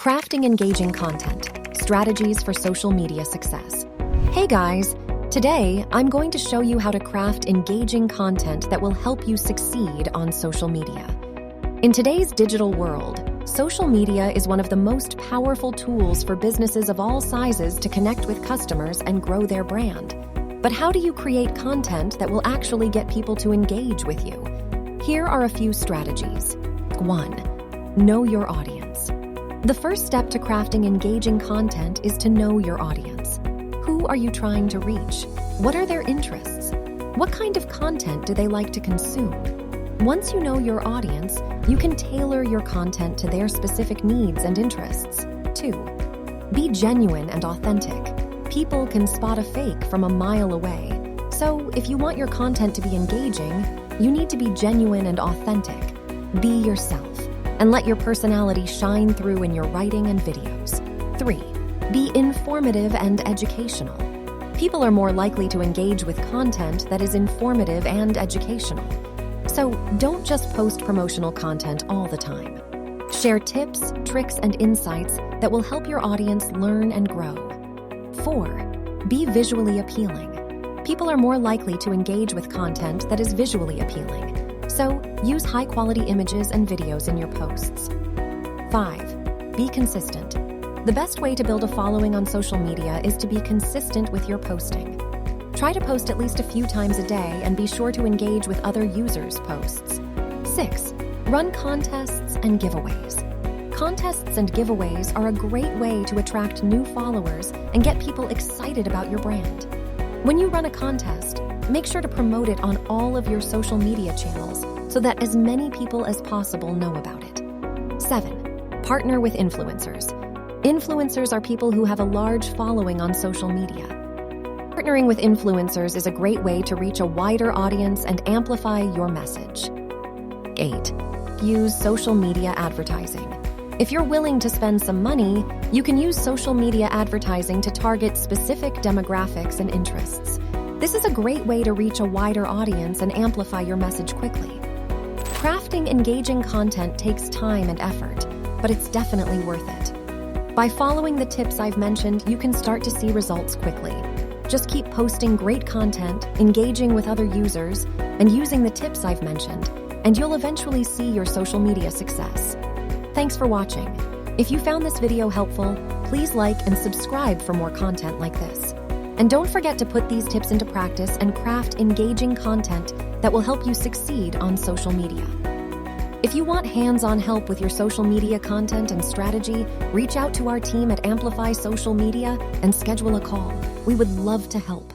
Crafting engaging content, strategies for social media success. Hey guys, today I'm going to show you how to craft engaging content that will help you succeed on social media. In today's digital world, social media is one of the most powerful tools for businesses of all sizes to connect with customers and grow their brand. But how do you create content that will actually get people to engage with you? Here are a few strategies. 1. Know your audience. The first step to crafting engaging content is to know your audience. Who are you trying to reach? What are their interests? What kind of content do they like to consume? Once you know your audience, you can tailor your content to their specific needs and interests. 2. Be genuine and authentic. People can spot a fake from a mile away. So if you want your content to be engaging, you need to be genuine and authentic. Be yourself, and let your personality shine through in your writing and videos. 3. Be informative and educational. People are more likely to engage with content that is informative and educational. So don't just post promotional content all the time. Share tips, tricks, and insights that will help your audience learn and grow. 4. Be visually appealing. People are more likely to engage with content that is visually appealing. So use high-quality images and videos in your posts. 5. Be consistent. The best way to build a following on social media is to be consistent with your posting. Try to post at least a few times a day and be sure to engage with other users' posts. 6. Run contests and giveaways. Contests and giveaways are a great way to attract new followers and get people excited about your brand. When you run a contest, make sure to promote it on all of your social media channels so that as many people as possible know about it. 7. Partner with influencers. Influencers are people who have a large following on social media. Partnering with influencers is a great way to reach a wider audience and amplify your message. 8. Use social media advertising. If you're willing to spend some money, you can use social media advertising to target specific demographics and interests. This is a great way to reach a wider audience and amplify your message quickly. Crafting engaging content takes time and effort, but it's definitely worth it. By following the tips I've mentioned, you can start to see results quickly. Just keep posting great content, engaging with other users, and using the tips I've mentioned, and you'll eventually see your social media success. Thanks for watching. If you found this video helpful, please like and subscribe for more content like this. And don't forget to put these tips into practice and craft engaging content that will help you succeed on social media. If you want hands-on help with your social media content and strategy, reach out to our team at Amplify Social Media and schedule a call. We would love to help.